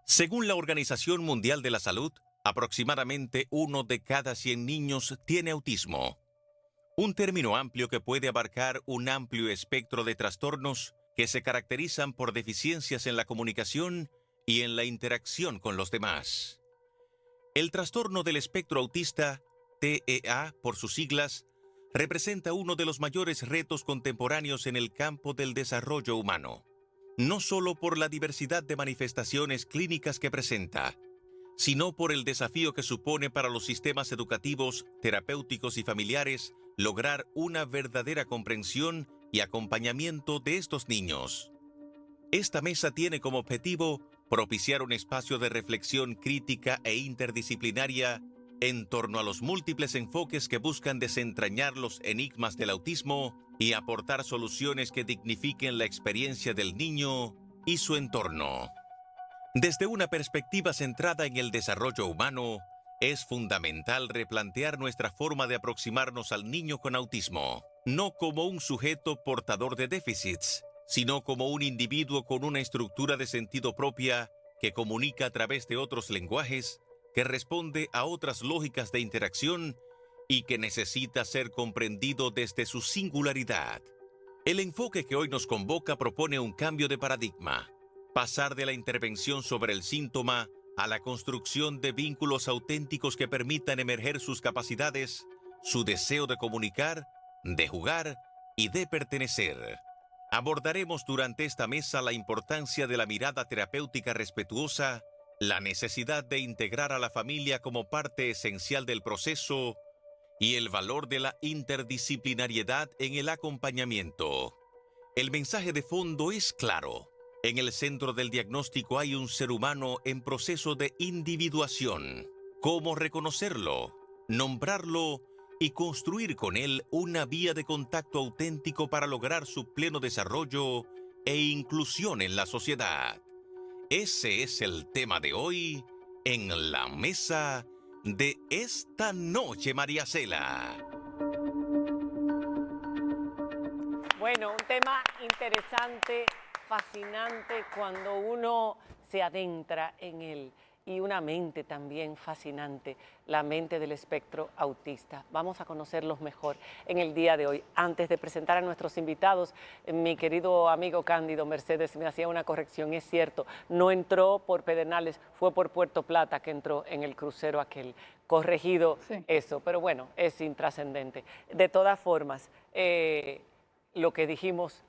Según la Organización Mundial de la Salud, aproximadamente 1 de cada 100 niños tiene autismo, un término amplio que puede abarcar un amplio espectro de trastornos que se caracterizan por deficiencias en la comunicación y en la interacción con los demás. El trastorno del espectro autista, TEA por sus siglas, representa uno de los mayores retos contemporáneos en el campo del desarrollo humano, no solo por la diversidad de manifestaciones clínicas que presenta, sino por el desafío que supone para los sistemas educativos, terapéuticos y familiares lograr una verdadera comprensión y acompañamiento de estos niños. Esta mesa tiene como objetivo propiciar un espacio de reflexión crítica e interdisciplinaria en torno a los múltiples enfoques que buscan desentrañar los enigmas del autismo y aportar soluciones que dignifiquen la experiencia del niño y su entorno. Desde una perspectiva centrada en el desarrollo humano, es fundamental replantear nuestra forma de aproximarnos al niño con autismo, no como un sujeto portador de déficits, sino como un individuo con una estructura de sentido propia que comunica a través de otros lenguajes, que responde a otras lógicas de interacción y que necesita ser comprendido desde su singularidad. El enfoque que hoy nos convoca propone un cambio de paradigma, pasar de la intervención sobre el síntoma a la construcción de vínculos auténticos que permitan emerger sus capacidades, su deseo de comunicar, de jugar y de pertenecer. Abordaremos durante esta mesa la importancia de la mirada terapéutica respetuosa, la necesidad de integrar a la familia como parte esencial del proceso y el valor de la interdisciplinariedad en el acompañamiento. El mensaje de fondo es claro. En el centro del diagnóstico hay un ser humano en proceso de individuación. ¿Cómo reconocerlo, nombrarlo y construir con él una vía de contacto auténtico para lograr su pleno desarrollo e inclusión en la sociedad? Ese es el tema de hoy en la mesa de esta noche, María Cela. Bueno, un tema interesante, fascinante cuando uno se adentra en él y una mente también fascinante, la mente del espectro autista. Vamos a conocerlos mejor en el día de hoy. Antes de presentar a nuestros invitados, mi querido amigo Cándido Mercedes me hacía una corrección, es cierto, no entró por Pedernales, fue por Puerto Plata que entró en el crucero aquel. Corregido Sí. eso, pero bueno, es intrascendente. De todas formas, lo que dijimos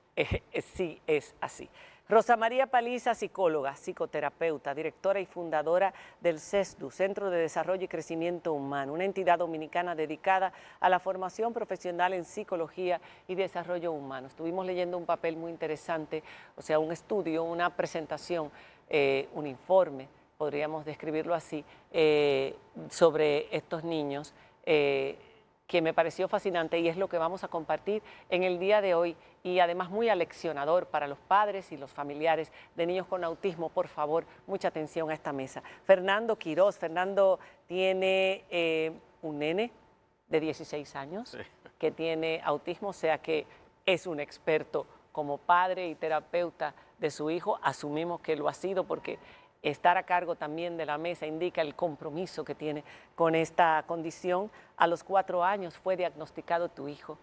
sí es así. Rosa María Paliza, psicóloga, psicoterapeuta, directora y fundadora del CESDU, Centro de Desarrollo y Crecimiento Humano, una entidad dominicana dedicada a la formación profesional en psicología y desarrollo humano. Estuvimos leyendo un papel muy interesante, o sea, un estudio, una presentación, un informe, podríamos describirlo así, sobre estos niños, que me pareció fascinante y es lo que vamos a compartir en el día de hoy y además muy aleccionador para los padres y los familiares de niños con autismo. Por favor, mucha atención a esta mesa. Fernando Quiroz. Fernando tiene un nene de 16 años que tiene autismo, o sea que es un experto como padre y terapeuta de su hijo. Asumimos que lo ha sido porque estar a cargo también de la mesa indica el compromiso que tiene con esta condición. A los 4 años fue diagnosticado tu hijo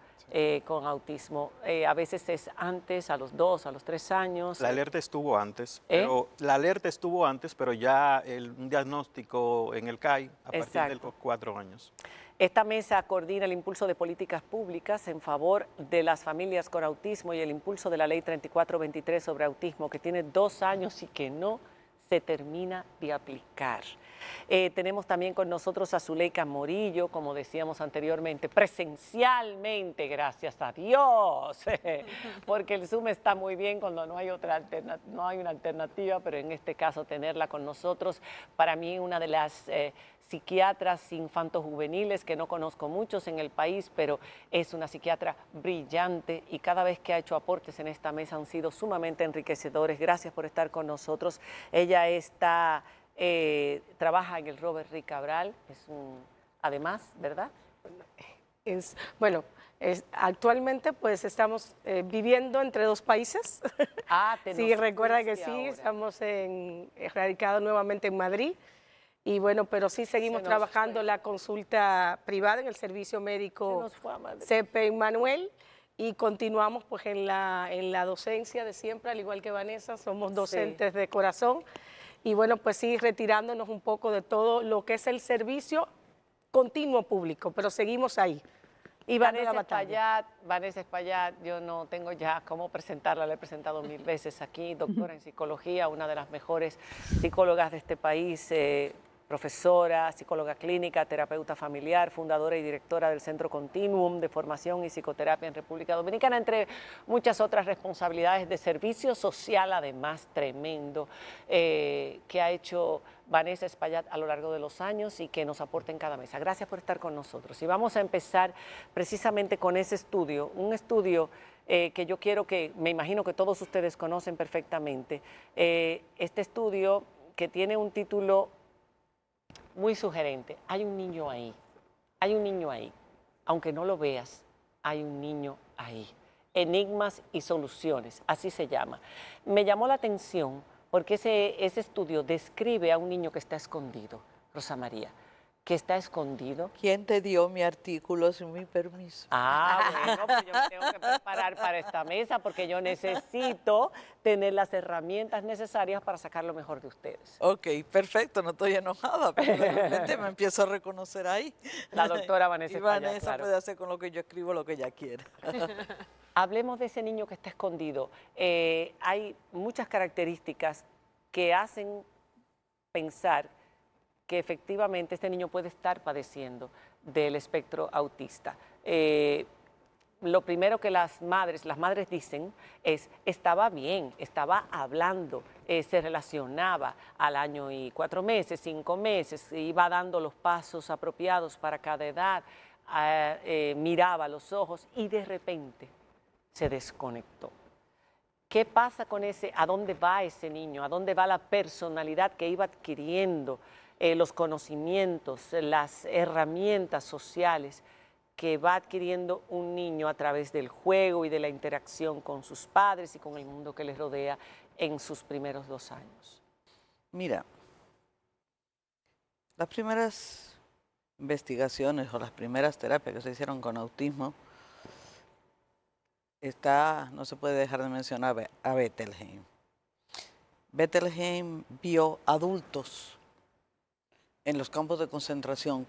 con autismo. A veces es antes, a los 2, a los 3 años. La alerta estuvo antes, pero ya un diagnóstico en el CAI a partir de los 4 años. Esta mesa coordina el impulso de políticas públicas en favor de las familias con autismo y el impulso de la Ley 3423 sobre autismo, que tiene 2 años y que no se termina de aplicar. Tenemos también con nosotros a Zuleika Morillo, como decíamos anteriormente, presencialmente, gracias a Dios, porque el Zoom está muy bien cuando no hay no hay una alternativa, pero en este caso tenerla con nosotros, para mí una de las psiquiatras infantojuveniles que no conozco muchos en el país, pero es una psiquiatra brillante y cada vez que ha hecho aportes en esta mesa han sido sumamente enriquecedores. Gracias por estar con nosotros. Ella trabaja en el Robert Rick Cabral, además, ¿verdad? Bueno, Actualmente pues estamos viviendo entre dos países. Te Sí, nos recuerda que fuiste sí, ahora. estamos radicados nuevamente en Madrid. Y bueno, pero sí seguimos Se nos trabajando fue. la consulta privada en el servicio Se médico nos fue a Madrid. CP Manuel y continuamos pues en la docencia de siempre, al igual que Vanessa, somos docentes de corazón y bueno, pues sí, retirándonos un poco de todo lo que es el servicio continuo público, pero seguimos ahí. Y Vanessa Espaillat, yo no tengo ya cómo presentarla, la he presentado 1000 veces aquí, doctora en psicología, una de las mejores psicólogas de este país, profesora, psicóloga clínica, terapeuta familiar, fundadora y directora del Centro Continuum de Formación y Psicoterapia en República Dominicana, entre muchas otras responsabilidades de servicio social, además tremendo, que ha hecho Vanessa Espaillat a lo largo de los años y que nos aporta en cada mesa. Gracias por estar con nosotros. Y vamos a empezar precisamente con ese estudio, un estudio que yo quiero que, me imagino que todos ustedes conocen perfectamente. Este estudio que tiene un título muy sugerente. Hay un niño ahí, hay un niño ahí. Aunque no lo veas, hay un niño ahí. Enigmas y soluciones, así se llama. Me llamó la atención porque ese estudio describe a un niño que está escondido, Rosa María, que está escondido. ¿Quién te dio mi artículo sin mi permiso? Bueno, pues yo me tengo que preparar para esta mesa porque yo necesito tener las herramientas necesarias para sacar lo mejor de ustedes. Ok, perfecto, no estoy enojada, pero de repente me empiezo a reconocer ahí. La doctora Vanessa Y Espaillat, Vanessa claro. puede hacer con lo que yo escribo lo que ella quiera. Hablemos de ese niño que está escondido. Hay muchas características que hacen pensar que efectivamente este niño puede estar padeciendo del espectro autista. Lo primero que las madres dicen es, estaba bien, estaba hablando, se relacionaba al año y 4 meses, 5 meses, iba dando los pasos apropiados para cada edad, miraba a los ojos y de repente se desconectó. ¿Qué pasa con ese? ¿A dónde va ese niño? ¿A dónde va la personalidad que iba adquiriendo? Los conocimientos, las herramientas sociales que va adquiriendo un niño a través del juego y de la interacción con sus padres y con el mundo que les rodea en sus primeros 2 años. Mira, las primeras investigaciones o las primeras terapias que se hicieron con autismo, no se puede dejar de mencionar a Bettelheim. Bettelheim vio adultos en los campos de concentración,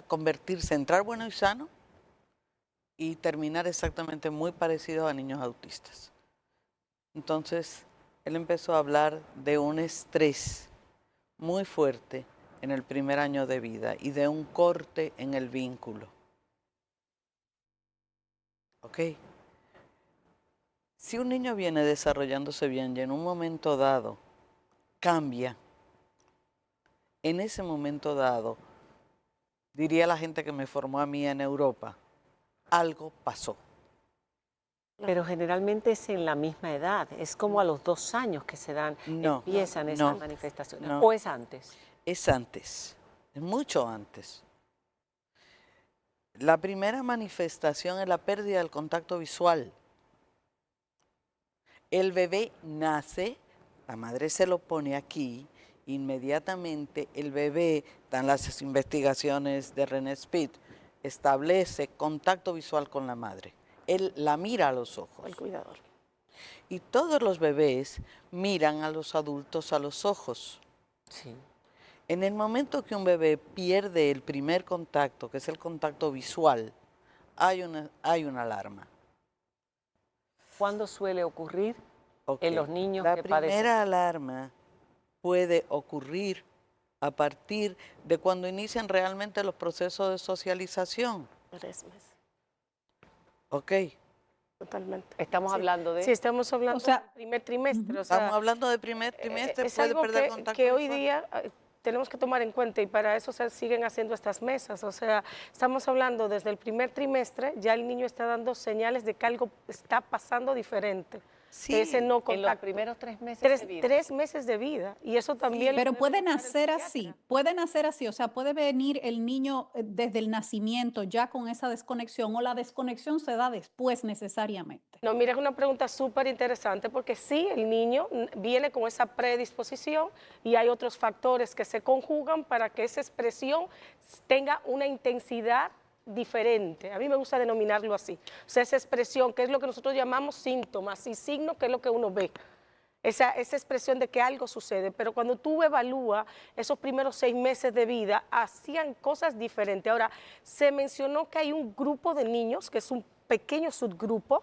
convertirse, entrar bueno y sano y terminar exactamente muy parecidos a niños autistas. Entonces, él empezó a hablar de un estrés muy fuerte en el primer año de vida y de un corte en el vínculo. ¿Ok? Si un niño viene desarrollándose bien y en un momento dado cambia, en ese momento dado, diría la gente que me formó a mí en Europa, algo pasó. Pero generalmente es en la misma edad, es como a los 2 años que se dan, empiezan esas manifestaciones. No. ¿O es antes? Es antes, es mucho antes. La primera manifestación es la pérdida del contacto visual. El bebé nace, la madre se lo pone aquí, inmediatamente el bebé, dan las investigaciones de René Spitz, establece contacto visual con la madre. Él la mira a los ojos. El cuidador. Y todos los bebés miran a los adultos a los ojos. Sí. En el momento que un bebé pierde el primer contacto, que es el contacto visual, hay una alarma. ¿Cuándo suele ocurrir en los niños La que padecen? primera alarma puede ocurrir a partir de cuando inician realmente los procesos de socialización. 3 meses. ¿Ok? Totalmente. Estamos hablando de... Sí, estamos hablando del primer trimestre. O sea, Estamos hablando de primer trimestre, es puede algo perder contacto que hoy visual. día tenemos que tomar en cuenta y para eso se siguen haciendo estas mesas. O sea, estamos hablando desde el primer trimestre, ya el niño está dando señales de que algo está pasando diferente. Sí, ese no En los contacto. primeros 3 meses Tres, de vida. 3 meses de vida. Y eso también... Pero lo debe puede notar el nacer pediatra. así, puede nacer así, o sea, puede venir el niño desde el nacimiento ya con esa desconexión o la desconexión se da después necesariamente. No, mira, es una pregunta súper interesante porque sí, el niño viene con esa predisposición y hay otros factores que se conjugan para que esa expresión tenga una intensidad diferente. A mí me gusta denominarlo así. O sea, esa expresión, que es lo que nosotros llamamos síntomas y signos, que es lo que uno ve. Esa expresión de que algo sucede, pero cuando tú evalúas esos primeros 6 meses de vida, hacían cosas diferentes. Ahora, se mencionó que hay un grupo de niños, que es un pequeño subgrupo,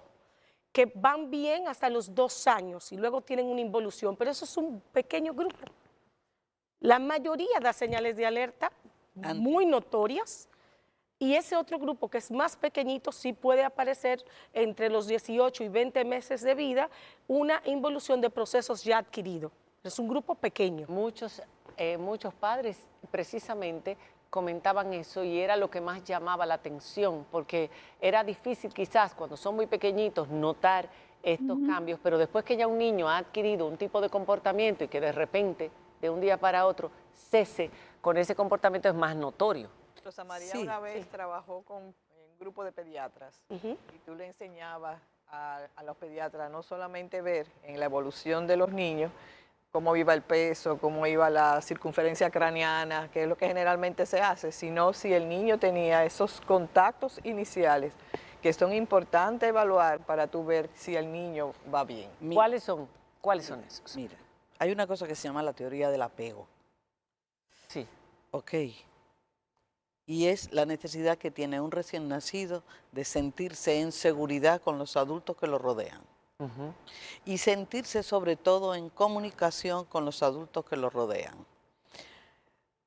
que van bien hasta los 2 años y luego tienen una involución, pero eso es un pequeño grupo. La mayoría da señales de alerta muy notorias y ese otro grupo que es más pequeñito sí puede aparecer entre los 18 y 20 meses de vida una involución de procesos ya adquiridos. Es un grupo pequeño. Muchos padres precisamente comentaban eso y era lo que más llamaba la atención, porque era difícil quizás cuando son muy pequeñitos notar estos cambios, pero después que ya un niño ha adquirido un tipo de comportamiento y que de repente, de un día para otro, cese con ese comportamiento es más notorio. Rosa María Sí, una vez trabajó con un grupo de pediatras y tú le enseñabas a los pediatras no solamente ver en la evolución de los niños cómo iba el peso, cómo iba la circunferencia craneana, que es lo que generalmente se hace, sino si el niño tenía esos contactos iniciales que son importantes evaluar para tú ver si el niño va bien. ¿Cuáles son esos? Mira, hay una cosa que se llama la teoría del apego. Sí. Ok. Y es la necesidad que tiene un recién nacido de sentirse en seguridad con los adultos que lo rodean. Y sentirse sobre todo en comunicación con los adultos que lo rodean.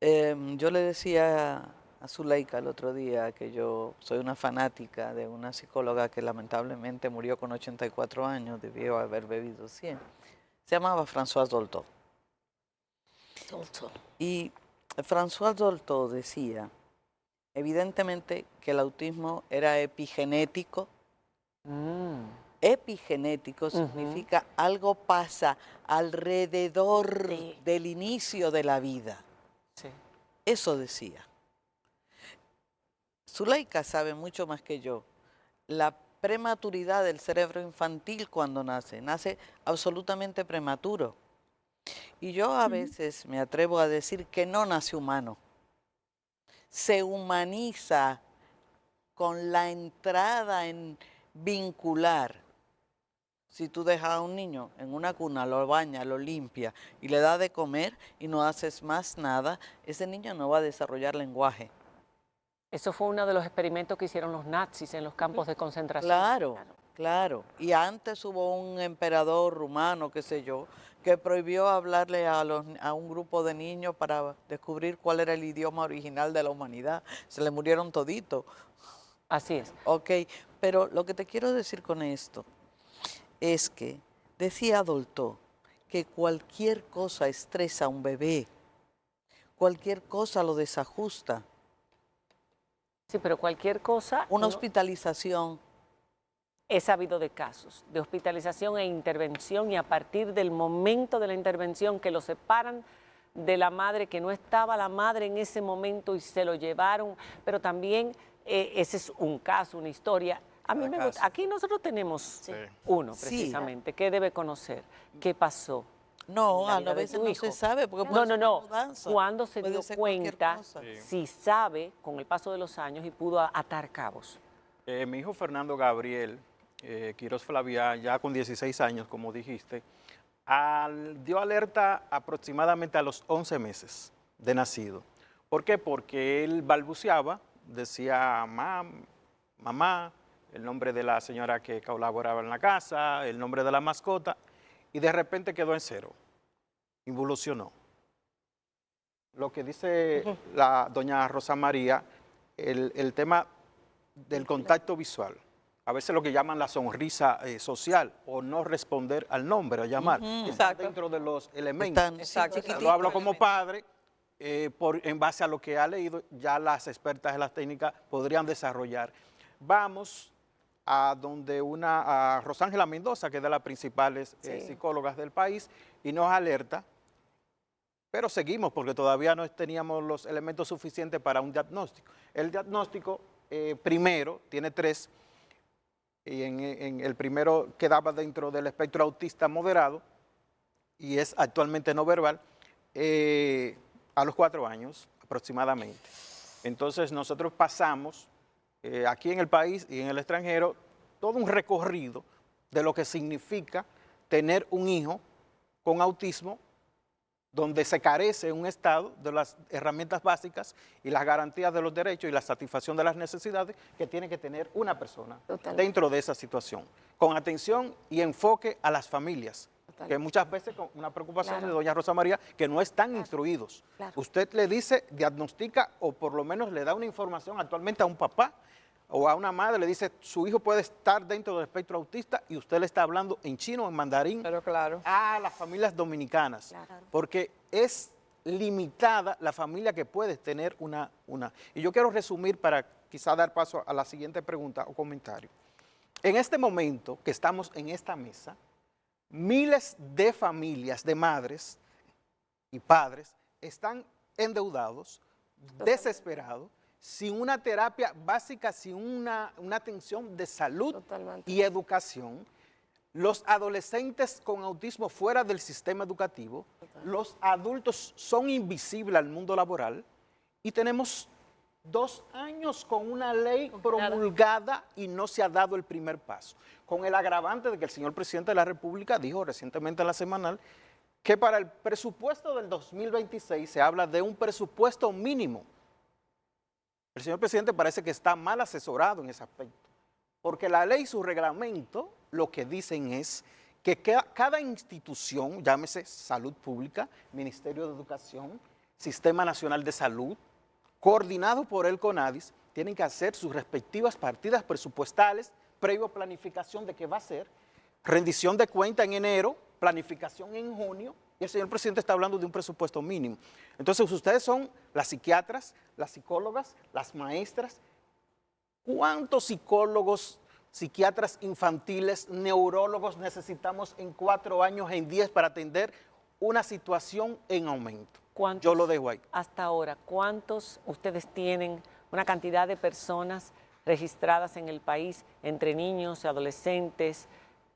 Yo le decía a Zuleika el otro día que yo soy una fanática de una psicóloga que lamentablemente murió con 84 años, debió haber bebido 100. Se llamaba Françoise Dolto. Y Françoise Dolto decía, evidentemente, que el autismo era epigenético. Epigenético significa algo pasa alrededor del inicio de la vida. Sí. Eso decía. Zuleika sabe mucho más que yo. La prematuridad del cerebro infantil cuando nace absolutamente prematuro. Y yo a veces me atrevo a decir que no nace humano. Se humaniza con la entrada en vincular. Si tú dejas a un niño en una cuna, lo bañas, lo limpias y le das de comer y no haces más nada, ese niño no va a desarrollar lenguaje. Eso fue uno de los experimentos que hicieron los nazis en los campos de concentración. Claro, claro. Y antes hubo un emperador rumano, qué sé yo, que prohibió hablarle a un grupo de niños para descubrir cuál era el idioma original de la humanidad. Se le murieron toditos. Así es. Ok, pero lo que te quiero decir con esto es que decía Dolto que cualquier cosa estresa a un bebé, cualquier cosa lo desajusta. Sí, pero cualquier cosa... Una hospitalización. He sabido de casos de hospitalización e intervención y a partir del momento de la intervención que lo separan de la madre, que no estaba la madre en ese momento y se lo llevaron, pero también ese es un caso, una historia. A mí me gusta. Aquí nosotros tenemos uno precisamente que debe conocer qué pasó. No, a veces no se sabe porque puede ser una mudanza. Cuando se Puede dio ser cualquier cuenta, cosa. si sabe con el paso de los años y pudo atar cabos. Mi hijo Fernando Gabriel Quiroz Flavia, ya con 16 años, como dijiste, dio alerta aproximadamente a los 11 meses de nacido. ¿Por qué? Porque él balbuceaba, decía mamá, el nombre de la señora que colaboraba en la casa, el nombre de la mascota, y de repente quedó en cero, involucionó. Lo que dice la doña Rosa María, el tema del contacto visual, a veces lo que llaman la sonrisa social o no responder al nombre o llamar, está dentro de los elementos. Lo hablo como padre, en base a lo que ha leído, ya las expertas en las técnicas podrían desarrollar. Vamos a donde a Rosángela Mendoza, que es de las principales Sí. psicólogas del país, y nos alerta, pero seguimos porque todavía no teníamos los elementos suficientes para un diagnóstico. El diagnóstico primero tiene 3, y en el primero quedaba dentro del espectro autista moderado, y es actualmente no verbal, a los 4 años aproximadamente. Entonces nosotros pasamos aquí en el país y en el extranjero todo un recorrido de lo que significa tener un hijo con autismo, donde se carece en un estado de las herramientas básicas y las garantías de los derechos y la satisfacción de las necesidades que tiene que tener una persona Totalmente. dentro de esa situación, con atención y enfoque a las familias, que muchas veces con una preocupación Claro. de doña Rosa María, que no están instruidos. Claro. Usted le dice, diagnostica o por lo menos le da una información actualmente a un papá o a una madre, le dice, su hijo puede estar dentro del espectro autista y usted le está hablando en chino, en mandarín, Pero claro. a las familias dominicanas, Claro. porque es limitada la familia que puede tener una. Y yo quiero resumir para quizá dar paso a la siguiente pregunta o comentario. En este momento que estamos en esta mesa, miles de familias, de madres y padres, están endeudados, desesperados, sin una terapia básica, sin una atención de salud Totalmente. y educación. Los adolescentes con autismo fuera del sistema educativo, los adultos son invisibles al mundo laboral y tenemos 2 años con una ley promulgada y no se ha dado el primer paso. Con el agravante de que el señor presidente de la República dijo recientemente en la semanal que para el presupuesto del 2026 se habla de un presupuesto mínimo. El señor presidente parece que está mal asesorado en ese aspecto, porque la ley y su reglamento lo que dicen es que cada institución, llámese Salud Pública, Ministerio de Educación, Sistema Nacional de Salud, coordinado por el CONADIS, tienen que hacer sus respectivas partidas presupuestales, previo planificación de qué va a ser, rendición de cuenta en enero, planificación en junio, y el señor presidente está hablando de un presupuesto mínimo. Entonces, ustedes son las psiquiatras, las psicólogas, las maestras. ¿Cuántos psicólogos, psiquiatras infantiles, neurólogos necesitamos en 4 años, en 10 para atender una situación en aumento? ¿Cuántos? Yo lo dejo ahí. Hasta ahora, ¿cuántos ustedes tienen, una cantidad de personas registradas en el país, entre niños y adolescentes?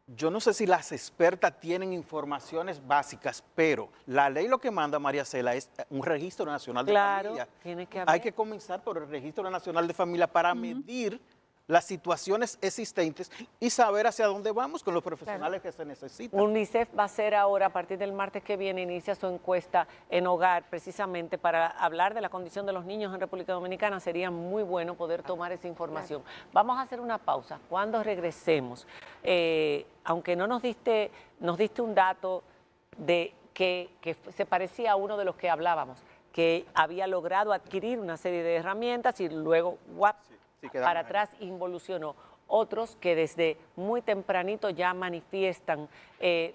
Yo no sé si las expertas tienen informaciones básicas, pero la ley lo que manda, María Cela, es un registro nacional de Claro, familia. tiene que haber. Hay que comenzar por el registro nacional de familia para medir las situaciones existentes y saber hacia dónde vamos con los profesionales que se necesitan. UNICEF va a hacer ahora, a partir del martes que viene, inicia su encuesta en hogar, precisamente para hablar de la condición de los niños en República Dominicana. Sería muy bueno poder tomar esa información. Vamos a hacer una pausa. Cuando regresemos, aunque no nos diste un dato de que se parecía a uno de los que hablábamos, que había logrado adquirir una serie de herramientas y luego, para atrás involucionó. Otros que desde muy tempranito ya manifiestan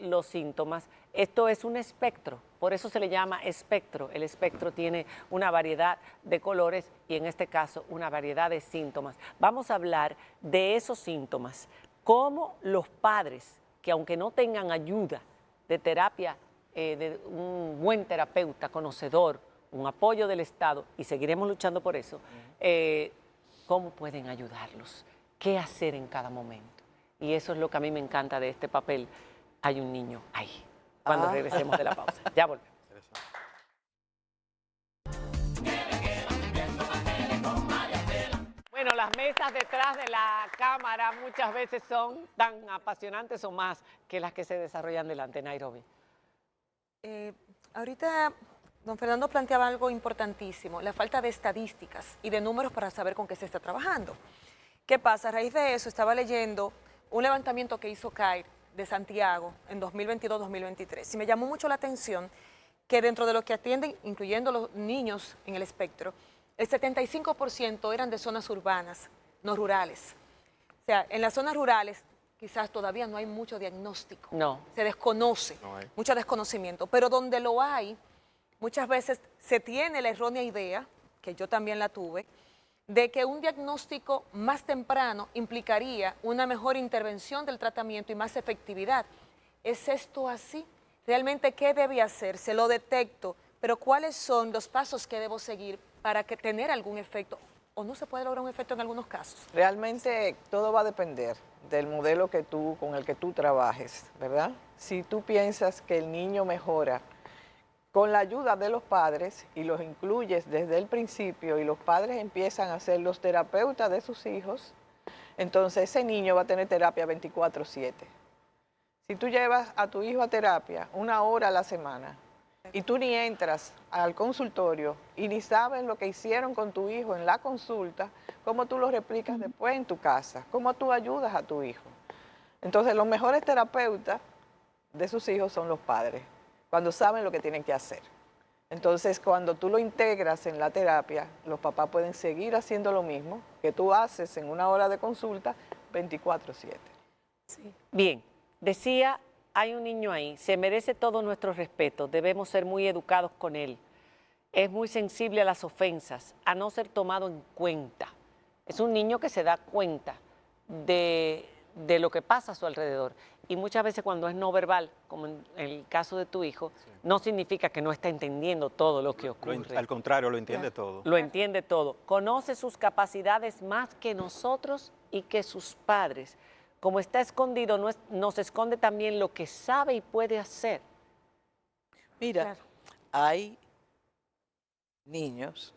los síntomas. Esto es un espectro, por eso se le llama espectro. El espectro tiene una variedad de colores y en este caso una variedad de síntomas. Vamos a hablar de esos síntomas, cómo los padres, que aunque no tengan ayuda de terapia, de un buen terapeuta conocedor, un apoyo del Estado, y seguiremos luchando por eso, cómo pueden ayudarlos, qué hacer en cada momento. Y eso es lo que a mí me encanta de este papel. Hay un niño ahí, cuando regresemos de la pausa. Ya volvemos. Bueno, las mesas detrás de la cámara muchas veces son tan apasionantes o más que las que se desarrollan delante, Nairobi. Ahorita don Fernando planteaba algo importantísimo, la falta de estadísticas y de números para saber con qué se está trabajando. ¿Qué pasa? A raíz de eso estaba leyendo un levantamiento que hizo CAIR de Santiago en 2022-2023 y me llamó mucho la atención que dentro de los que atienden, incluyendo los niños en el espectro, el 75% eran de zonas urbanas, no rurales. O sea, en las zonas rurales quizás todavía no hay mucho diagnóstico. No. Se desconoce, mucho desconocimiento, pero donde lo hay, muchas veces se tiene la errónea idea, que yo también la tuve, de que un diagnóstico más temprano implicaría una mejor intervención del tratamiento y más efectividad. ¿Es esto así? ¿Realmente qué debe hacer? Se lo detecto, pero ¿cuáles son los pasos que debo seguir para que tener algún efecto? ¿O no se puede lograr un efecto en algunos casos? Realmente todo va a depender del modelo con el que tú trabajes, ¿verdad? Si tú piensas que el niño mejora con la ayuda de los padres y los incluyes desde el principio y los padres empiezan a ser los terapeutas de sus hijos, entonces ese niño va a tener terapia 24/7. Si tú llevas a tu hijo a terapia 1 hora a la semana y tú ni entras al consultorio y ni sabes lo que hicieron con tu hijo en la consulta, ¿cómo tú lo replicas después en tu casa? ¿Cómo tú ayudas a tu hijo? Entonces los mejores terapeutas de sus hijos son los padres, cuando saben lo que tienen que hacer. Entonces, cuando tú lo integras en la terapia, los papás pueden seguir haciendo lo mismo que tú haces en 1 hora de consulta 24/7. Sí. Bien, decía, hay un niño ahí, se merece todo nuestro respeto, debemos ser muy educados con él. Es muy sensible a las ofensas, a no ser tomado en cuenta. Es un niño que se da cuenta de lo que pasa a su alrededor. Y muchas veces cuando es no verbal, como en el caso de tu hijo, no significa que no está entendiendo todo lo que ocurre. Al contrario, lo entiende todo. Lo entiende todo. Conoce sus capacidades más que nosotros y que sus padres. Como está escondido, nos esconde también lo que sabe y puede hacer. Mira, hay niños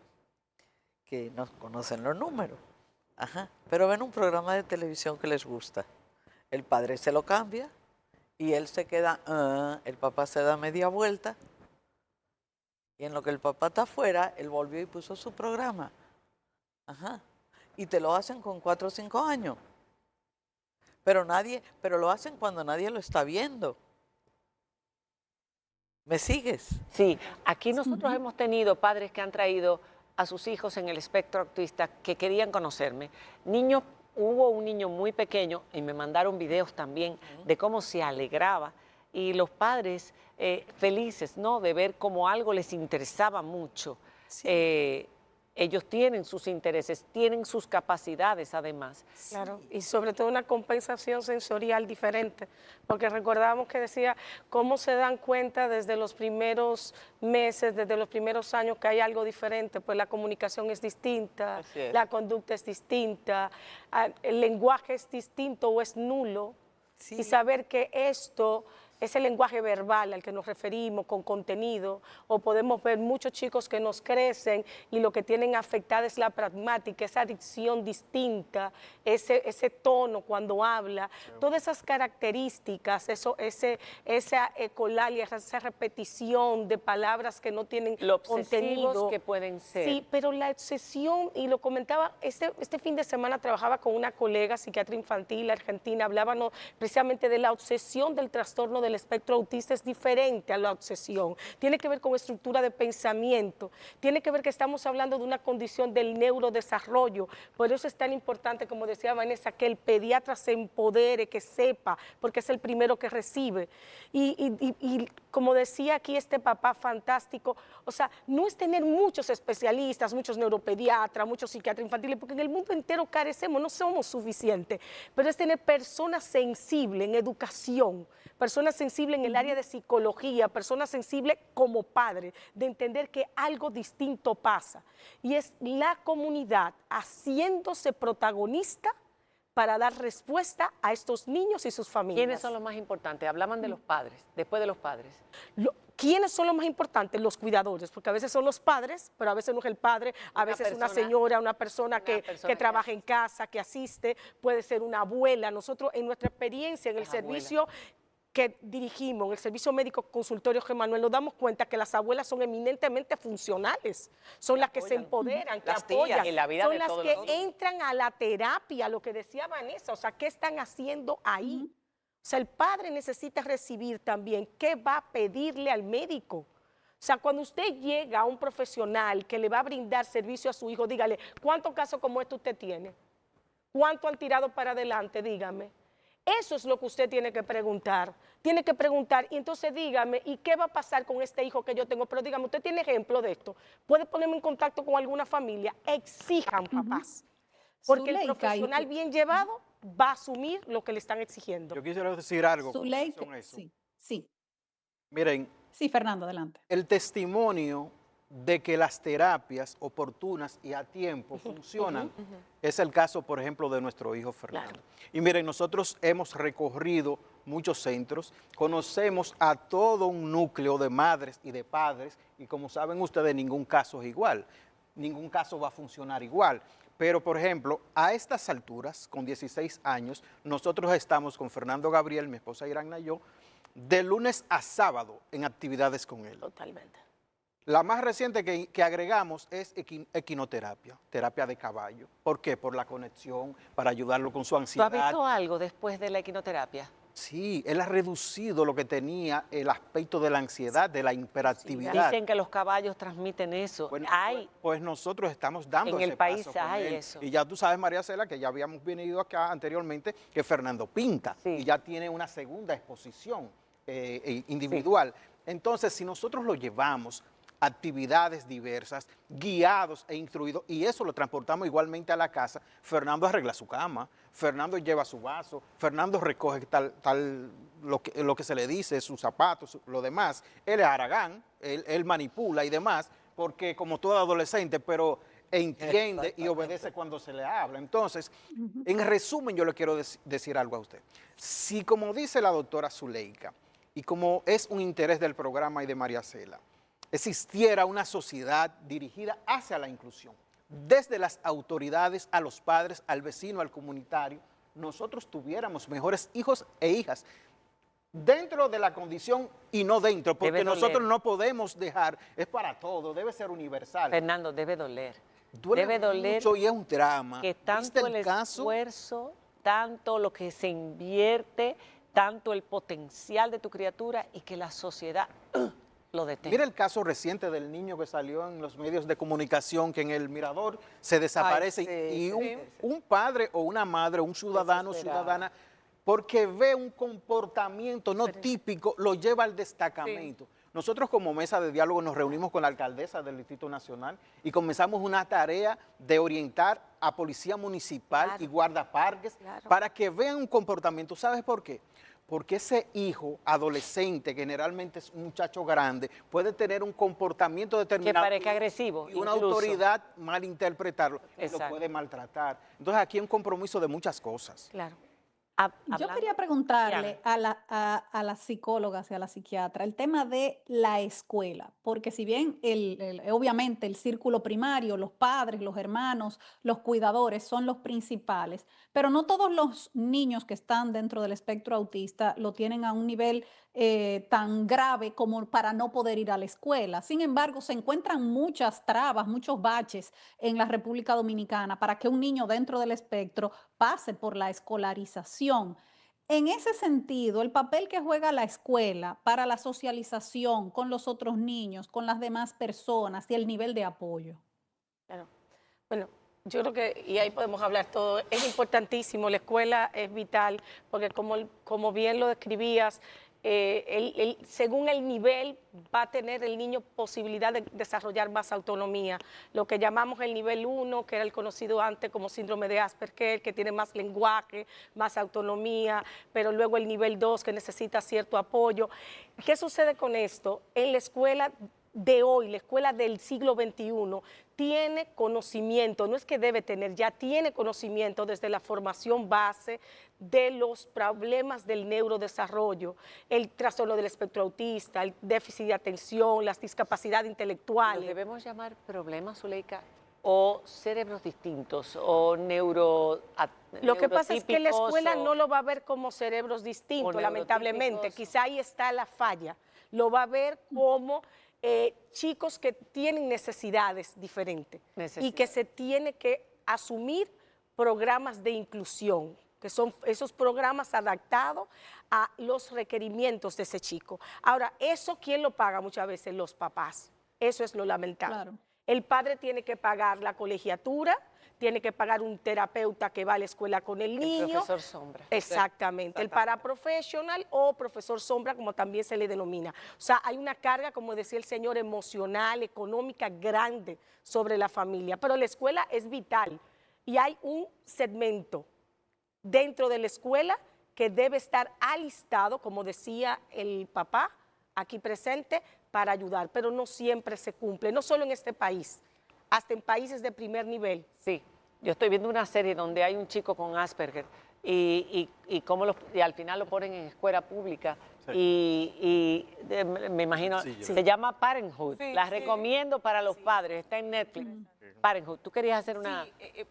que no conocen los números, pero ven un programa de televisión que les gusta. El padre se lo cambia y él se queda, el papá se da media vuelta y en lo que el papá está afuera, él volvió y puso su programa. Y te lo hacen con 4 o 5 años. Pero lo hacen cuando nadie lo está viendo. ¿Me sigues? Sí, aquí nosotros hemos tenido padres que han traído a sus hijos en el espectro autista que querían conocerme. Hubo un niño muy pequeño y me mandaron videos también de cómo se alegraba y los padres felices, ¿no? De ver cómo algo les interesaba mucho. Sí. Ellos tienen sus intereses, tienen sus capacidades además. Claro, y sobre todo una compensación sensorial diferente, porque recordamos que decía cómo se dan cuenta desde los primeros meses, desde los primeros años que hay algo diferente, pues la comunicación es distinta, la conducta es distinta, el lenguaje es distinto o es nulo, y saber que esto es el lenguaje verbal al que nos referimos con contenido, o podemos ver muchos chicos que nos crecen y lo que tienen afectada es la pragmática, esa dicción distinta, ese tono cuando habla, todas esas características, esa ecolalia, esa repetición de palabras que no tienen contenido. Que pueden ser. Sí, pero la obsesión, y lo comentaba, este fin de semana trabajaba con una colega psiquiatra infantil argentina, hablábamos precisamente de la obsesión del trastorno del espectro autista. Es diferente a la obsesión, tiene que ver con estructura de pensamiento, tiene que ver que estamos hablando de una condición del neurodesarrollo, por eso es tan importante, como decía Vanessa, que el pediatra se empodere, que sepa, porque es el primero que recibe, y como decía aquí este papá fantástico, o sea, no es tener muchos especialistas, muchos neuropediatras, muchos psiquiatras infantiles, porque en el mundo entero carecemos, no somos suficientes, pero es tener personas sensibles en educación, personas sensibles en el área de psicología, personas sensibles como padre, de entender que algo distinto pasa. Y es la comunidad haciéndose protagonista para dar respuesta a estos niños y sus familias. ¿Quiénes son los más importantes? Hablaban de los padres, después de los padres. ¿Quiénes son los más importantes? Los cuidadores, porque a veces son los padres, pero a veces no es el padre, a veces es una señora, una persona que trabaja en casa, que asiste, puede ser una abuela. Nosotros en nuestra experiencia en el servicio que dirigimos, en el servicio médico consultorio G. Manuel, nos damos cuenta que las abuelas son eminentemente funcionales, son las que se empoderan, que apoyan, son las que entran a la terapia, lo que decía Vanessa, o sea, ¿qué están haciendo ahí? O sea, el padre necesita recibir también qué va a pedirle al médico. O sea, cuando usted llega a un profesional que le va a brindar servicio a su hijo, dígale, ¿cuántos casos como este usted tiene? ¿Cuánto han tirado para adelante? Dígame. Eso es lo que usted tiene que preguntar. tiene que preguntar, y entonces dígame, ¿y qué va a pasar con este hijo que yo tengo? Pero dígame, ¿usted tiene ejemplo de esto? ¿Puede ponerme en contacto con alguna familia? Exijan, papás. Porque el Zuleika, profesional bien llevado va a asumir lo que le están exigiendo. Yo quisiera decir algo con Zuleika, relación a eso. sí, sí, Miren, sí, Fernando, adelante. el testimonio de que las terapias oportunas y a tiempo funcionan es el caso, por ejemplo, de nuestro hijo Fernando. Y miren, nosotros hemos recorrido muchos centros, conocemos a todo un núcleo de madres y de padres, y como saben ustedes, ningún caso es igual, ningún caso va a funcionar igual. Pero, por ejemplo, a estas alturas, con 16 años, nosotros estamos con Fernando Gabriel, mi esposa Irán y yo, de lunes a sábado en actividades con él. Totalmente. La más reciente que agregamos es equinoterapia, terapia de caballo. ¿Por qué? Por la conexión, para ayudarlo con su ¿Tú has ansiedad. visto algo después de la equinoterapia? Sí, él ha reducido lo que tenía el aspecto de la ansiedad, de la hiperactividad. Dicen que los caballos transmiten eso. Bueno, Hay, pues nosotros estamos dando en ese el país paso con hay él. eso. Y ya tú sabes, María Cela, que ya habíamos venido acá anteriormente, que Fernando pinta Sí. y ya tiene una segunda exposición individual. Entonces, si nosotros lo llevamos a actividades diversas, guiados e instruidos, y eso lo transportamos igualmente a la casa, Fernando arregla su cama, Fernando lleva su vaso, Fernando recoge lo que se le dice, sus zapatos, lo demás. Él es haragán, él manipula y demás, porque como todo adolescente, pero entiende y obedece cuando se le habla. Entonces, en resumen, yo le quiero decir algo a usted. Si, como dice la doctora Zuleika, y como es un interés del programa y de María Cela, existiera una sociedad dirigida hacia la inclusión, desde las autoridades a los padres, al vecino, al comunitario, nosotros tuviéramos mejores hijos e hijas dentro de la condición y no dentro, porque Debe nosotros doler. no podemos dejar, es para todo, debe ser universal. Fernando, debe doler. Duele debe doler mucho y es un drama. que ¿Viste tanto el caso? esfuerzo, tanto lo que se invierte, tanto el potencial de tu criatura y que la sociedad lo detenga. Mira el caso reciente del niño que salió en los medios de comunicación, que en el Mirador se desaparece y un padre o una madre, un ciudadano o ciudadana, porque ve un comportamiento no típico, lo lleva al destacamento. Nosotros como mesa de diálogo nos reunimos con la alcaldesa del Distrito Nacional y comenzamos una tarea de orientar a policía municipal y guardaparques para que vean un comportamiento. ¿Sabes por qué? Porque ese hijo adolescente, que generalmente es un muchacho grande, puede tener un comportamiento determinado. Que parezca agresivo. Y una incluso. autoridad malinterpretarlo, y lo Exacto. puede maltratar. Entonces aquí hay un compromiso de muchas cosas. Claro. Yo Hablando- quería preguntarle a las psicólogas y a la psiquiatra el tema de la escuela, porque si bien obviamente el círculo primario, los padres, los hermanos, los cuidadores son los principales, pero no todos los niños que están dentro del espectro autista lo tienen a un nivel tan grave como para no poder ir a la escuela. Sin embargo, se encuentran muchas trabas, muchos baches en la República Dominicana para que un niño dentro del espectro pase por la escolarización. En ese sentido, el papel que juega la escuela para la socialización con los otros niños, con las demás personas y el nivel de apoyo. Claro. Bueno, yo creo que, y ahí podemos hablar todo, es importantísimo, la escuela es vital, porque como bien lo describías, según el nivel va a tener el niño posibilidad de desarrollar más autonomía. Lo que llamamos el nivel 1, que era el conocido antes como síndrome de Asperger, que tiene más lenguaje, más autonomía, pero luego el nivel 2, que necesita cierto apoyo. ¿Qué sucede con esto? En la escuela de hoy, la escuela del siglo XXI, tiene conocimiento, no es que debe tener, ya tiene conocimiento desde la formación base de los problemas del neurodesarrollo, el trastorno del espectro autista, el déficit de atención, las discapacidades ¿Los intelectuales. debemos llamar problemas, Zuleika, o cerebros distintos, o Lo que pasa es que la escuela neurotípicos, no lo va a ver como cerebros distintos, o lamentablemente. neurotípicos. Quizá ahí está la falla. Lo va a ver como chicos que tienen necesidades diferentes y que se tiene que asumir programas de inclusión, que son esos programas adaptados a los requerimientos de ese chico. Ahora, ¿eso quién lo paga muchas veces? Los papás. Eso es lo lamentable. Claro. El padre tiene que pagar la colegiatura, tiene que pagar un terapeuta que va a la escuela con el niño. El profesor sombra. Exactamente, el paraprofesional o profesor sombra, como también se le denomina. O sea, hay una carga, como decía el señor, emocional, económica grande sobre la familia, pero la escuela es vital y hay un segmento dentro de la escuela que debe estar alistado, como decía el papá aquí presente, para ayudar, pero no siempre se cumple, no solo en este país, hasta en países de primer nivel. Sí, yo estoy viendo una serie donde hay un chico con Asperger y al final lo ponen en escuela pública me imagino, Sí, yo- se llama Parenthood, Sí, la sí. recomiendo para los padres, está en Netflix. Parenthood, tú querías hacer una... Sí,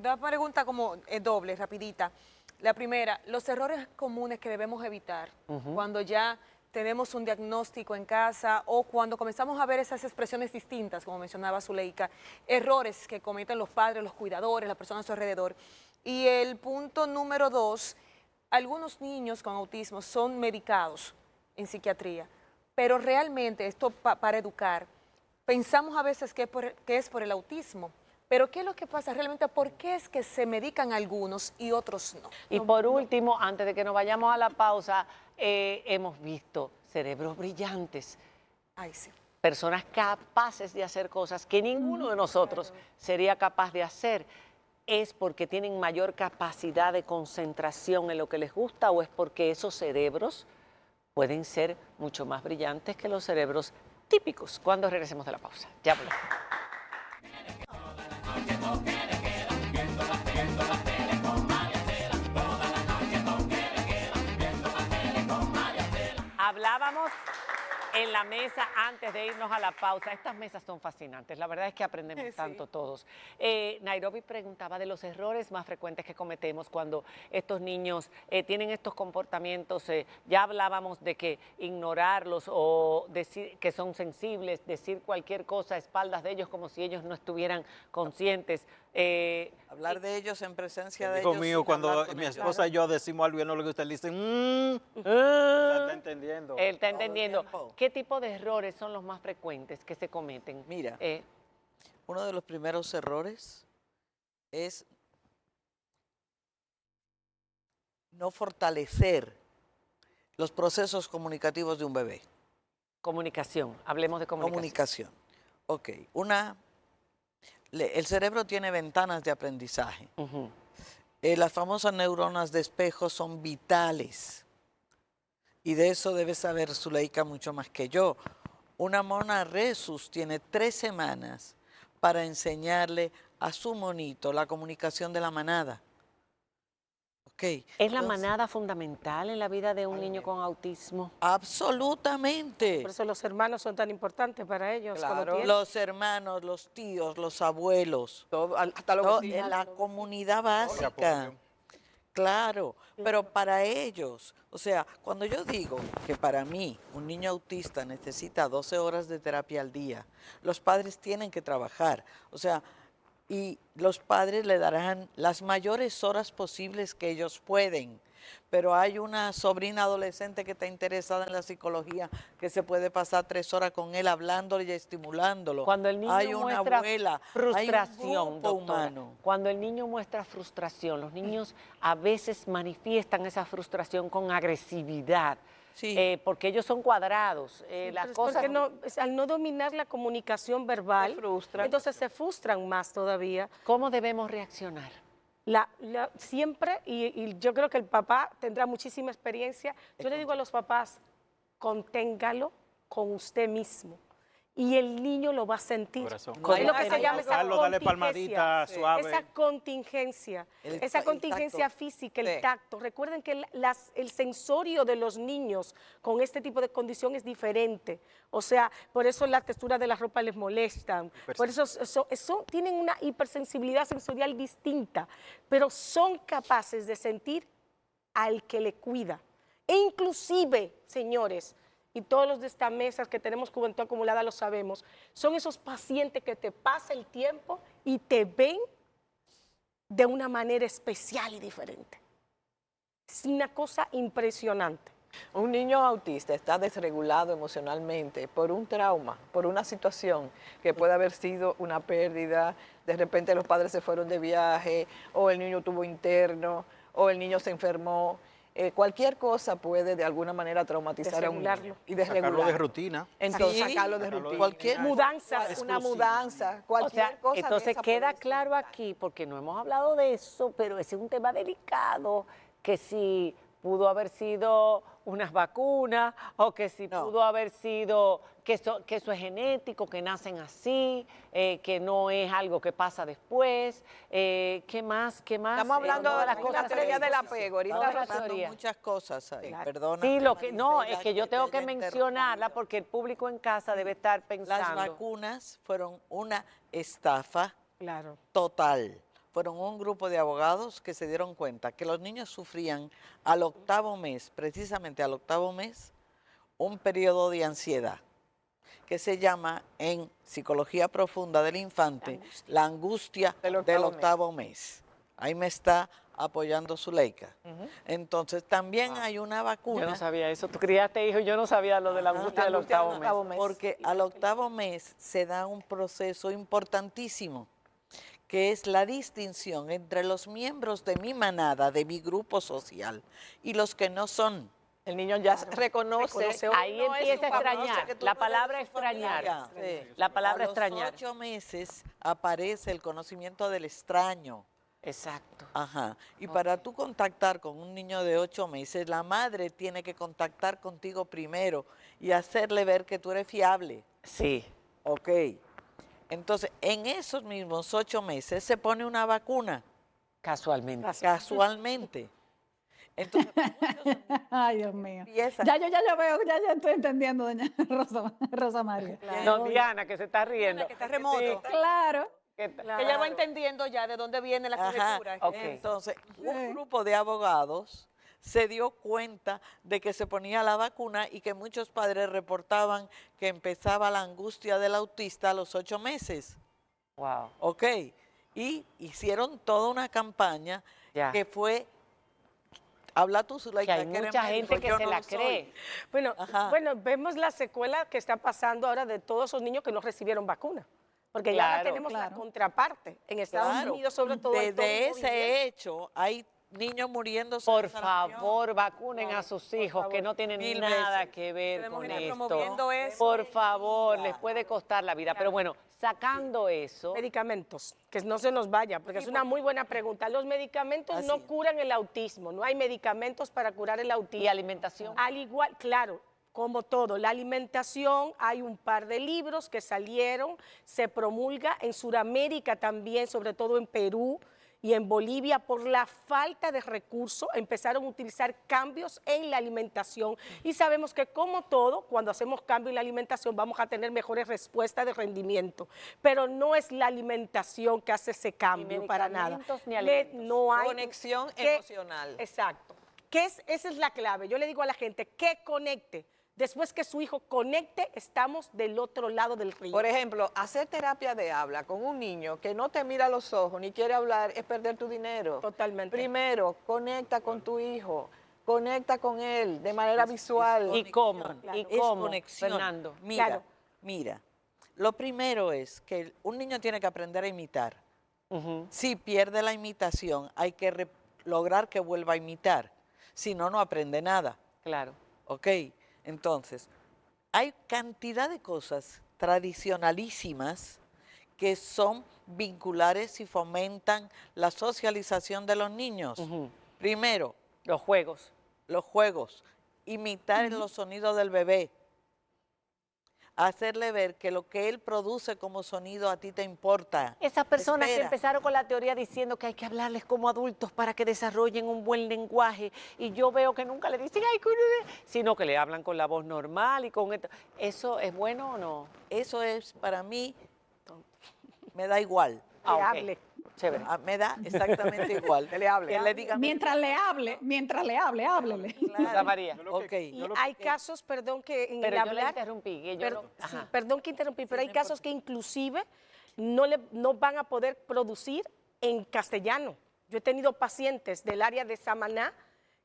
da pregunta como doble, rapidita. La primera, los errores comunes que debemos evitar cuando ya tenemos un diagnóstico en casa o cuando comenzamos a ver esas expresiones distintas, como mencionaba Zuleika, errores que cometen los padres, los cuidadores, las personas a su alrededor. Y el punto número 2, algunos niños con autismo son medicados en psiquiatría, pero realmente esto para educar, pensamos a veces que es por el autismo, pero ¿qué es lo que pasa realmente? ¿Por qué es que se medican algunos y otros no? Y por último, antes de que nos vayamos a la pausa, hemos visto cerebros brillantes, Ay, sí. personas capaces de hacer cosas que ninguno de nosotros sería capaz de hacer. ¿Es porque tienen mayor capacidad de concentración en lo que les gusta o es porque esos cerebros pueden ser mucho más brillantes que los cerebros típicos? Cuando regresemos de la pausa. Ya volvemos. Hablábamos en la mesa antes de irnos a la pausa. Estas mesas son fascinantes. La verdad es que aprendemos Sí. tanto todos. Nairobi preguntaba de los errores más frecuentes que cometemos cuando estos niños tienen estos comportamientos. Ya hablábamos de que ignorarlos o decir que son sensibles, decir cualquier cosa a espaldas de ellos como si ellos no estuvieran conscientes. Hablar de ellos en presencia de Hijo ellos. mío, sin cuando hablar con mi ellos. esposa y yo decimos algo y no lo que usted le dice, Ah, está entendiendo. él está Todo el entendiendo. tiempo. ¿Qué tipo de errores son los más frecuentes que se cometen? Mira. Eh, Uno de los primeros errores es no fortalecer los procesos comunicativos de un bebé. comunicación, hablemos de comunicación. Comunicación. Ok, el cerebro tiene ventanas de aprendizaje. Ujú. Las famosas neuronas de espejo son vitales. Y de eso debe saber Zuleika mucho más que yo. Una mona rhesus tiene 3 semanas para enseñarle a su monito la comunicación de la manada. Ok. ¿Es la entonces, manada fundamental en la vida de un niño con autismo? Absolutamente. Por eso los hermanos son tan importantes para ellos. cuando Claro. tienen- Los hermanos, los tíos, los abuelos. Todo, hasta los No, vecinos. en la comunidad básica. Claro, pero para ellos, o sea, cuando yo digo que para mí un niño autista necesita 12 horas de terapia al día, los padres tienen que trabajar, o sea, y los padres le darán las mayores horas posibles que ellos pueden. Pero hay una sobrina adolescente que está interesada en la psicología que se puede pasar 3 horas con él hablándole y estimulándolo. Cuando el niño hay una muestra abuela, frustración, hay un grupo doctora, humano. cuando el niño muestra frustración, los niños a veces manifiestan esa frustración con agresividad, Sí. porque ellos son cuadrados. Pero Las es cosas porque no, al no dominar la comunicación verbal, Se frustran. entonces se frustran más todavía. ¿Cómo debemos reaccionar? Siempre, y yo creo que el papá tendrá muchísima experiencia, yo le digo a los papás, conténgalo con usted mismo. Y el niño lo va a sentir. Corazón. Es lo que se llama esa Tocarlo, darle contingencia. palmadita suave. Esa contingencia, El esa ta- el contingencia tacto. física, el Sí. tacto. Recuerden que el sensorio de los niños con este tipo de condición es diferente. O sea, por eso la textura de la ropa les molesta. Por eso tienen una hipersensibilidad sensorial distinta, pero son capaces de sentir al que le cuida. E inclusive, señores, y todos los de esta mesa que tenemos juventud acumulada lo sabemos, son esos pacientes que te pasa el tiempo y te ven de una manera especial y diferente. Es una cosa impresionante. Un niño autista está desregulado emocionalmente por un trauma, por una situación que puede haber sido una pérdida, de repente los padres se fueron de viaje, o el niño tuvo interno, o el niño se enfermó. Cualquier cosa puede de alguna manera traumatizar a un niño y Sacarlo de desregularlo. rutina. Entonces, Sí, sacarlo de sacarlo de rutina. cualquier Mudanzas. Una mudanza, cualquier O sea, cosa de entonces esa queda puede claro significar. aquí, porque no hemos hablado de eso, pero ese es un tema delicado, que si pudo haber sido unas vacunas o que si No. pudo haber sido que eso es genético, que nacen así, que no es algo que pasa después. ¿Qué más? ¿Qué más? Estamos hablando Todas de las la cosas teoría del que- apego. Ahorita todas Estamos las hablando teorías. muchas cosas ahí, Claro. perdona. Sí, lo que no, Marisela, es que yo tengo te que haya mencionarla interrumpido. porque el público en casa debe estar Las pensando. vacunas fueron una estafa Claro. total. Fueron un grupo de abogados que se dieron cuenta que los niños sufrían al 8º mes, precisamente al 8º mes, un periodo de ansiedad que se llama en psicología profunda del infante la angustia del octavo mes. Ahí me está apoyando Zuleika. Entonces también hay una Yo vacuna. no sabía eso. Tú criaste hijo, yo no sabía lo de la angustia del angustia del octavo mes. octavo mes. Porque al 8º mes se da un proceso importantísimo, que es la distinción entre los miembros de mi manada, de mi grupo social, y los que no son. El niño ya reconoce. Ahí no es empieza a su familia. extrañar. que tú La no eres palabra de su extrañar. familia. Sí. La palabra A los extrañar. 8 meses aparece el conocimiento del extraño. Exacto. Ajá. Y para tú contactar con un niño de 8 meses, la madre tiene que contactar contigo primero y hacerle ver que tú eres fiable. Sí. Ok. Entonces, en esos mismos 8 meses se pone una vacuna, Casualmente. casualmente. Entonces, muchos Ay, Dios mío. empiezan. Ya yo veo, ya yo estoy entendiendo, doña Rosa María. No, Diana, que se está riendo. que está remoto. Claro. Que- Que ella va entendiendo ya de dónde viene la Ajá. cobertura. Ok. Entonces, un grupo de abogados se dio cuenta de que se ponía la vacuna y que muchos padres reportaban que empezaba la angustia del autista a los 8 meses. Wow. ¿Ok? Y hicieron toda una campaña Ya. que fue, habla tú, Zuleika, Que hay eres mucha médico, gente que yo se no la lo soy. cree. Bueno, Ajá. bueno, vemos la secuela que está pasando ahora de todos esos niños que no recibieron vacuna. Porque ya ahora Claro. tenemos la Claro. contraparte. En Estados Claro, Unidos, sobre todo. hay todo de un movimiento. ese hecho hay niños muriéndose Por de sarampión. favor, vacunen a sus hijos que no tienen Mil nada veces. que ver Debemos con ir esto. promoviendo eso. Por favor, les puede costar la vida. Pero bueno, sacando eso, Medicamentos, que no se nos vaya, porque es una muy buena pregunta. Los medicamentos no Así es. curan el autismo, no hay medicamentos para curar el autismo. y alimentación. Al igual, claro, como todo, la alimentación, hay un par de libros que salieron, se promulga en Sudamérica también, sobre todo en Perú y en Bolivia, por la falta de recursos, empezaron a utilizar cambios en la alimentación. Y sabemos que como todo, cuando hacemos cambio en la alimentación, vamos a tener mejores respuestas de rendimiento. Pero no es la alimentación que hace ese cambio para nada. medicamentos ni alimentos. No hay Conexión que- emocional. Exacto. Esa es la clave. Yo le digo a la gente que conecte. Después que su hijo conecte, estamos del otro lado del río. Por ejemplo, hacer terapia de habla con un niño que no te mira a los ojos ni quiere hablar es perder tu dinero. Totalmente. Primero, conecta con tu hijo, conecta con él de manera visual. ¿Y cómo? Conexión. ¿Y Es cómo, conexión. Fernando? Mira, Claro. mira, lo primero es que un niño tiene que aprender a imitar. Ujú. Si pierde la imitación, hay que lograr que vuelva a imitar. Si no, no aprende nada. Claro. ¿Ok? Entonces, hay cantidad de cosas tradicionalísimas que son vinculares y fomentan la socialización de los niños. Ujú. Primero, Los juegos. los juegos, imitar los sonidos del bebé, hacerle ver que lo que él produce como sonido a ti te importa. Esas personas que Espera. empezaron con la teoría diciendo que hay que hablarles como adultos para que desarrollen un buen lenguaje, y yo veo que nunca le dicen, ay, sino que le hablan con la voz normal y con esto. ¿Eso es bueno o no? Eso es, para mí, me da igual. Que ok. hable. Chévere. Me da exactamente igual. Que le hable. Que le diga, Mientras le hable, háblele. Rosa María. ok. Y hay casos, perdón, que en Pero el yo la hablar... interrumpí. Que yo Per- no- sí, Ajá. perdón que interrumpí, pero Sí, hay no casos que inclusive no van a poder producir en castellano. Yo he tenido pacientes del área de Samaná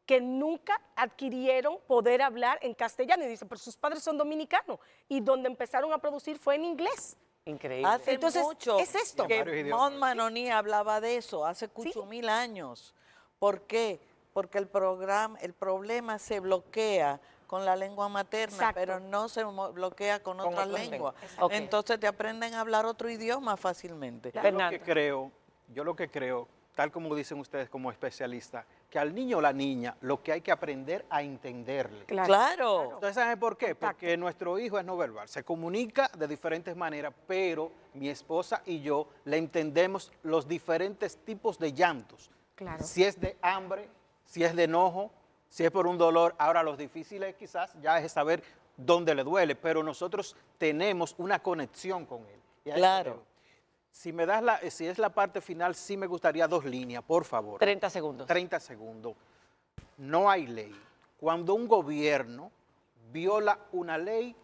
que nunca adquirieron poder hablar en castellano. Y dice, pero sus padres son dominicanos. Y donde empezaron a producir fue en inglés. Increíble. Hace Entonces, mucho es esto. Varios que idiomas. Mon Manoni hablaba de eso, hace 8.000 años. ¿Por qué? Porque el problema se bloquea con la lengua materna, Exacto. pero no se bloquea con otras otras lenguas. Ok. Entonces te aprenden a hablar otro idioma fácilmente. Yo lo que creo, tal como dicen ustedes como especialistas, que al niño o la niña lo que hay que aprender a entenderle. Claro. Entonces, ¿saben por qué? Contacto. Porque nuestro hijo es no verbal, se comunica de diferentes maneras, pero mi esposa y yo le entendemos los diferentes tipos de llantos. Claro. Si es de hambre, si es de enojo, si es por un dolor. Ahora, los difíciles quizás ya es saber dónde le duele, pero nosotros tenemos una conexión con él. Y a eso Claro. creo. Si me das si es la parte final, sí me gustaría 2 líneas, por favor. 30 segundos. 30 segundos. No hay ley. Cuando un gobierno viola una ley,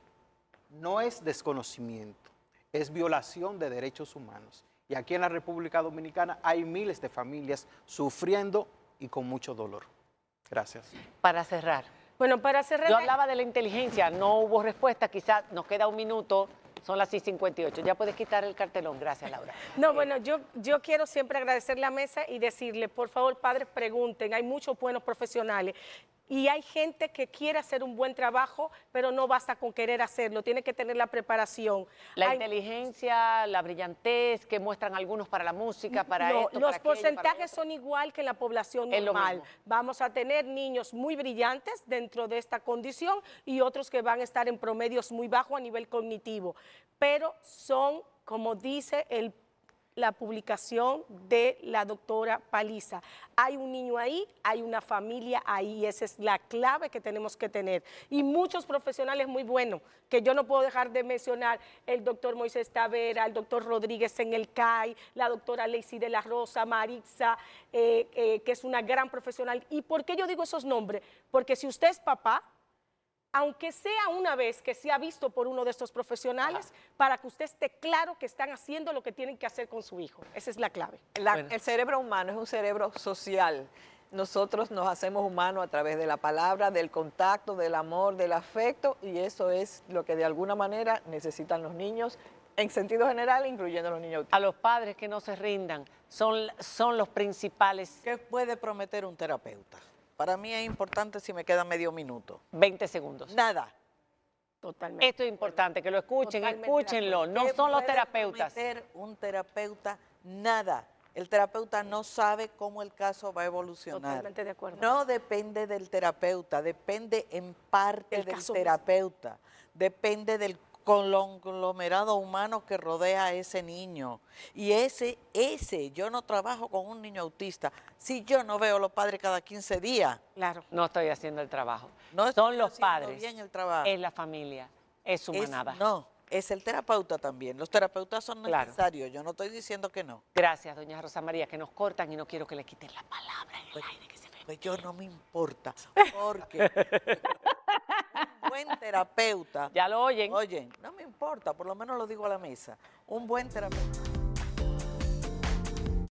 no es desconocimiento, es violación de derechos humanos. Y aquí en la República Dominicana hay miles de familias sufriendo y con mucho dolor. Gracias. Para cerrar. Bueno, para cerrar... Yo hablaba de la inteligencia, no hubo respuesta, quizás nos queda un minuto, son las 6:58. Ya puedes quitar el cartelón. Gracias, Laura. No, bueno, yo quiero siempre agradecer la mesa y decirle, por favor, padres, pregunten, hay muchos buenos profesionales. Y hay gente que quiere hacer un buen trabajo, pero no basta con querer hacerlo, tiene que tener la preparación. La Hay- inteligencia, la brillantez que muestran algunos para la música, para No, esto, los para aquello, para porcentajes lo otro. son igual que en la población Es lo normal. mismo. Vamos a tener niños muy brillantes dentro de esta condición y otros que van a estar en promedios muy bajos a nivel cognitivo. Pero son, como dice la publicación de la doctora Paliza. Hay un niño ahí, hay una familia ahí, esa es la clave que tenemos que tener. Y muchos profesionales muy buenos, que yo no puedo dejar de mencionar, el doctor Moisés Tavera, el doctor Rodríguez en el CAI, la doctora Lacey de la Rosa, Maritza, que es una gran profesional. ¿Y por qué yo digo esos nombres? Porque si usted es papá, aunque sea una vez que se ha visto por uno de estos profesionales, para que usted esté claro que están haciendo lo que tienen que hacer con su hijo. Esa es la clave. El cerebro humano es un cerebro social. Nosotros nos hacemos humanos a través de la palabra, del contacto, del amor, del afecto, y eso es lo que de alguna manera necesitan los niños, en sentido general, incluyendo los niños autistas. A los padres que no se rindan, son los principales. ¿Qué puede prometer un terapeuta? Para mí es importante si me queda medio minuto. 20 segundos. Nada. Totalmente. Esto es importante, que lo escuchen, Totalmente de escúchenlo. No ¿Qué son los puede terapeutas. prometer un terapeuta? Nada. El terapeuta no sabe cómo el caso va a evolucionar. Totalmente de acuerdo. No depende del terapeuta, depende en parte El del caso terapeuta, depende del conglomerado humano que rodea a ese niño. Y yo no trabajo con un niño autista si yo no veo a los padres cada 15 días. Claro. No estoy haciendo el trabajo. No Son estoy los haciendo padres, bien el trabajo. es la familia, es su manada. No, es el terapeuta también. Los terapeutas son Claro. necesarios, yo no estoy diciendo que no. Gracias, doña Rosa María, que nos cortan y no quiero que le quiten la palabra en el aire que se ve. Pues yo no me importa, porque un buen terapeuta, Ya lo oyen. oye, no me importa, por lo menos lo digo a la mesa, un buen terapeuta